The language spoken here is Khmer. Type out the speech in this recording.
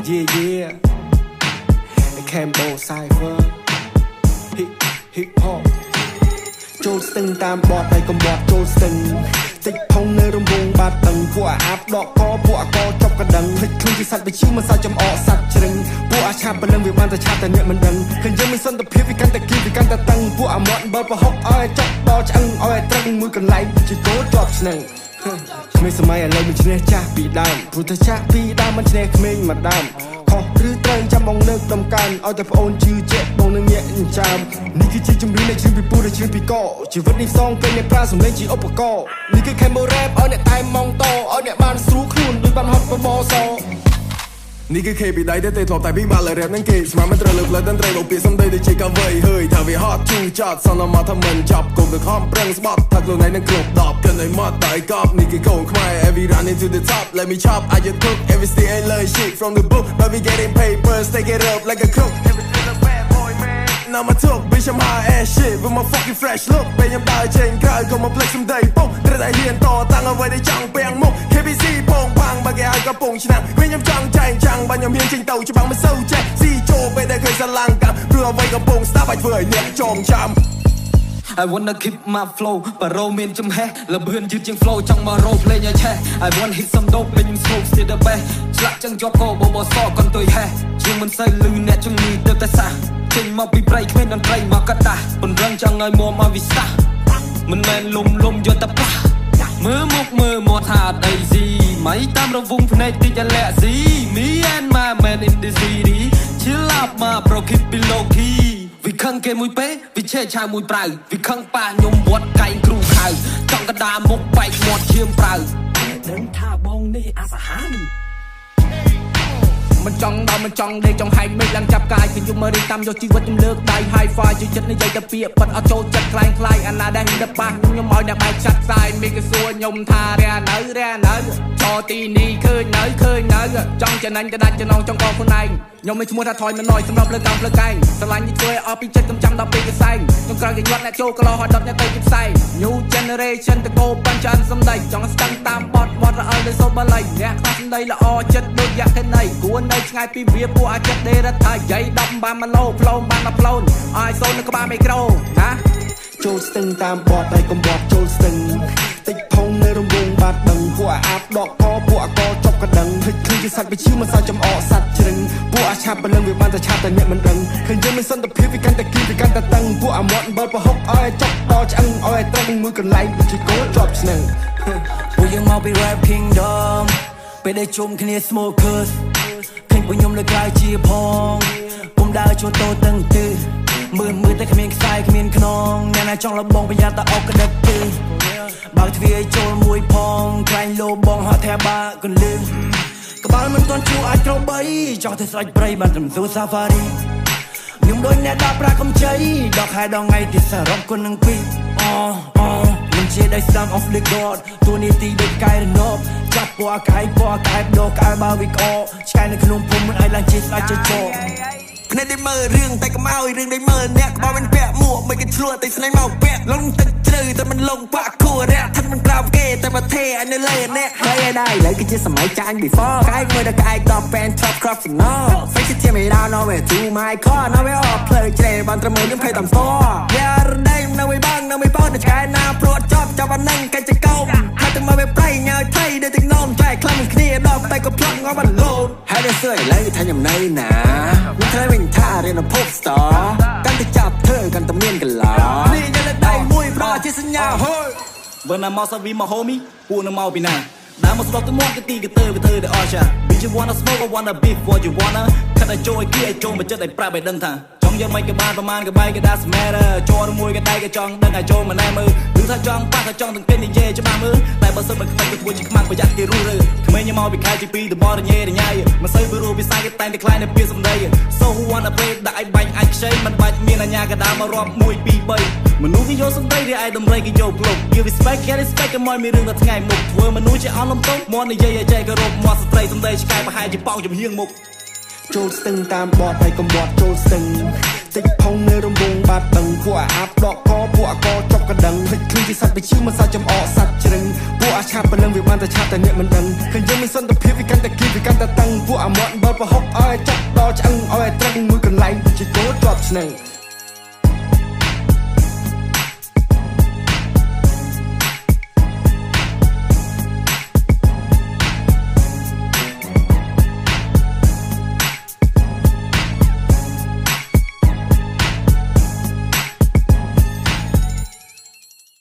Yeah yeah Cambo Cypher Hip Hop ចូលស្ទឹងតាមបទតែកំបត់ចូលស្ទឹងតិចផងនៅរំវងបាត់តឹងពួកអាបដកកពួកអកចប់កណ្ដឹងភ្លេចខ្លួនជាសត្វបិជិះមិនសើចំអកសត្វជ្រឹងពួកអាឆាប់បលឹងវាបានតែឆាប់តែអ្នកមិនដឹងឃើញយើងមានសន្តិភាពវាកាន់តែគីវាកាន់តែតឹងពួកអាមាត់បើប្រហុកឲ្យចប់ដល់ឆ្អឹងឲ្យត្រឹងមួយកន្លែងជាគោជាប់ស្នឹងក្មេងសម័យឥឡូវមិនឈ្នះចាស់ពីដើមព្រោះតែចាស់ពីដើមមិនឈ្នះក្មេងមកដើមខុសឬត្រូវចាំបងលើកដំកើងឲ្យតែប្អូនជឿជាក់បងនឹងញាក់ចាំនេះគឺជាជំរឿននៃជ្រឿនពីពូដែលជ្រឿនពីកជីវិតនេះសងគេអ្នកប្រើសម្លេងជាឧបករណ៍នេះគឺ Cambo Rap ឲ្យអ្នកតែម៉ងតឲ្យអ្នកបានស្រួលខ្លួនដូចបានហត់បបសនេះគឺ KB ដៃតែធ្លាប់តែពីបាល់ rap នឹងគេស្មានមិនត្រូវលើកផ្លិតតន្ត្រីលោកពីសំដីដូចជាកាវៃហើយថាវាហត់ជូរចត់សន្មត់ថាមិនចាប់គុំទៅខំប្រឹងស្បត់ថាខ្លួនឯងនឹងគ្រប់10គិនឲ្យមកតែកប់នេះគឺកូនខ្មែរ every running to the top let me chop I just cook every stay and learn shit from the book but we getting papers take it up like a crook every still a bad boy man now my talk bitch I'm high ass shit with my fucking fresh look ពេលខ្ញុំដើរចេញក្រៅក៏មកផ្លេចសំដីពុកត្រូវតែហ៊ានតតាំងអ្វីដែលចង់ពាំងមុខ KBC ពងផាំងបើគេឲ្យកំពុងឆ្នាំវិញខ្ញុំចង់ចែងចាំងបើខ្ញុំហ៊ានចេញទៅច្បាំងមិនសូវចេះស៊ីចូលពេលដែលឃើញស្រឡាំងកាប់ព្រោះអ្វីកំពុងស្ដាប់ឲ្យធ្វើឲ្យអ្នកចងចាំI wanna keep my flow បារោមានចំហេះលបឿនយឺតជាង flow ចង់មករោភ្លេងឲ្យឆេះ I want hit some dope លេងខ្ញុំ smoke still the best ឆ្លាក់ចឹងជាប់កោបបសកន្ទុយហេះជាងមិនសូវលឺអ្នកជំងឺទៅតែសះចេញមកពីព្រៃគ្មានតន្ត្រីមកកតាពន្រឹងចង់ឲ្យមួមកវិសាមិនមែនលំយកតែប៉ះមើលមុខមើលមាត់ថាអត់អីស៊ីមិនតាមរវងភ្នែកតិចលាក់ស៊ី Me and my man in the city chill up my bro keep it low key វិខឹងគេមួយពេលវិឆេឆៅមួយប្រៅវិខឹងប៉ាខ្ញុំវត្តកែងគ្រូខៅចង់កដាមុខបែកមាត់ឈាមប្រៅដឹងថាបងនេះអាសាហានមិនចង់ដល់មិនចង់ដេកចង់ហែកមេឃឡើងចាប់កាយខ្ញុំមើលរីតាមយកជីវិតខ្ញុំលើកដៃ high five ជួយចិត្តនិយាយតែពាក្យប៉ិតអត់ចូលចិត្តខ្លាំងអាណាដែលខ្ញុំប៉ះខ្ញុំឲ្យអ្នកបែកចាត់ខ្សែមេឃសួរខ្ញុំថារ៉ានៅចោទីនេះឃើញនៅចង់ចំណេញក្តាច់ចំណងចង់កខ្លួនឯងខ្ញុំមានឈ្មោះថាថយមិនណយសម្រាប់លើកតាមផ្លូវកែងស្រឡាញ់ជួយអស់ពីចិត្តកំចាំដល់ពេលកសែងខ្ញុំក្រោយគេញាត់អ្នកចូលកលោហើយដុតអ្នកទៅពីផ្សែង New generation តកោបញ្ចានសំដីចង់ស្ទឹងតាមបត់រអើលើសូបលៃអ្នកខ្វះសំដីល្អចិត្តដូចយ៉ាក់ទេណៃគួរនៅឆ្ងាយពីវាពួកអាចចិត្តដេរថាយាយ10បាន1ឡូផ្លូមបាន1ផ្លូនឲ្យសូននៅក្បាលមីក្រូណាចូលស្ទឹងតាមបត់តែកំបត់ចូលស្ទឹងតិចផងនៅរំវងបាត់ដឹងពួកអាបដកកពួកអកចប់កណ្ដឹងភ្លេចខ្លួនជាសត្វបិជិះមិនសើចំអកសត្វជ្រឹងពួកអាឆាប់បលឹងវាបានតែឆាប់តែអ្នកមិនដឹងឃើញយើងមានសន្តិភាពវាកាន់តែគីវាកាន់តែតឹងពួកអាមាត់បើប្រហុកឲ្យចប់ដល់ឆ្អឹងឲ្យត្រង់មួយកន្លែងជាគោជាប់ស្នឹងពួកយើងមកពី Rap Kingdom ពេលដែលជុំគ្នា Smokers ឃើញពួកខ្ញុំលើក្រៅជាផងពុំដើរជួតតតឹងទិមើលតែគ្មានខ្សែគ្មានខ្នងអ្នកណាចង់លបងប្រយ័ត្នតែអុកក្តិតទេបើទ្វារចូលមួយផងក្រែងលោបងហត់ថាបាកន្លឹងក្បាលមិនទាន់ជួអាចត្រូវបីចង់ទៅស្រេចព្រៃបានត្រឹមស៊ូ Safari ខ្ញុំដូចអ្នកដល់ប្រាកំជ័យដល់ខែដល់ថ្ងៃទីសរុបគុណនឹងពីមិនជាដៃស្ដាំ off the god ទូនីទីដូចកែរណបចាប់ពណ៌កាយពណ៌កែបដោកែបើវិកអឆ្កែនៅក្នុងភូមិមិនអាចឡើងជាស្ដាច់ចចភ្នែកដែលមើលរឿងតែកុំឲ្យរឿងដែលមើលអ្នកក្បាលមិនពាក់មួកមិនគេឆ្លួតតែស្នេហ៍មកពាក់លងទឹកជ្រៅតែមិនលងបាក់គួររះថាមិនក្រៅគេតែប្រទេឲ្យនៅលើអ្នកហើយឯដែរឥឡូវគឺជាសម័យចាញ់ before កាយមើលតែក្អែកដល់ fan top crop signal face it ជាdown nowhere to my car nowhere off ផ្លូវជ្រែបានត្រឹមខ្ញុំភ័យតាមស្ទយ៉ារដេញនៅមិនបងនៅមិនបងតែឆ្កែណាព្រួតចប់ចាប់អានឹងកិច្ចកោមហើយទៅមកវាប្រៃញ៉ៅថៃដូចទឹកនោមចែកខ្លាំងគ្នាដល់តែក៏ផ្លឹកងំបានលោតហើយដែលសើឥឡូវថាខ្ញុំនៅណាមិនត្រូវវិញថារៀន pop star កាន់តែចាប់ធ្វើកាន់តែមានកន្លនេះយកដៃមួយប្រជាសញ្ញាហូយបើណាមកសាវីមក homie ពួកនឹងមកពីណាដើរមកស្ដុកទៅមកទៅទីកទៅវាធ្វើតែអស់ចា Bitch you wanna smoke or wanna beef what you wanna ខាត់តែចូលឲ្យគីឲ្យចូលមកចិត្តឲ្យប្រាប់ឲ្យដឹងថាចង់យកមិនក៏បានប្រមាណក៏បែកក៏ដាក់ smatter ចូលមួយក៏ដៃក៏ចង់ដឹងឲ្យចូលមិនណែមើលឬថាចង់ប៉ះថាចង់ទាំងគេនិយាយច្បាស់មើលតែបើសិនមិនខ្មិចទៅធ្វើជាខ្មាំងប្រយ័ត្នគេរស់រើក្មេងខ្ញុំមកពីខែទី2ទៅបរញ៉េរញ៉ៃមិនសូវពីរੂវិស័យគេតែងតែខ្លាយនៅពាក្យសម្ដី So who wanna play ដាក់ឲ្យបាញ់អាចខ្ចីមិនបាច់មានអាញាកដាមករាប់1 2 3មនុស្សគេយកសម្ដីរីឯដំរីគេយកផ្លុក Give respect get respect ក៏មកមានរឿងដល់ថ្ងៃមុខធ្វើមនុស្សជាអន់លំទោមកនិយាយឲ្យចែកគោរពមកស្ត្រីសម្ដីឆ្កែប្រហែលជាប៉ោងចំហៀងមុខចូលស្ទឹងតាមបត់តែកំបត់ចូលស្ទឹង តិចផងនៅរំវងបាត់ដឹងពួកអាបដកកពួកអកចប់កណ្ដឹងភ្លេចឃើញជាសត្វបិជិះមិនសាច់ចំអកសត្វជ្រឹងពួកអាឆាប់ព្រលឹងវាបានតែឆាប់តែអ្នកមិនដឹងឃើញយើងមានសន្តិភាពវាកាន់តែគៀបវាកាន់តែតឹងពួកអាមាត់បើប្រហុកឲ្យចាប់ដល់ឆ្អឹងឲ្យត្រឹងមួយកន្លែងជាគោជាប់ឆ្នឹង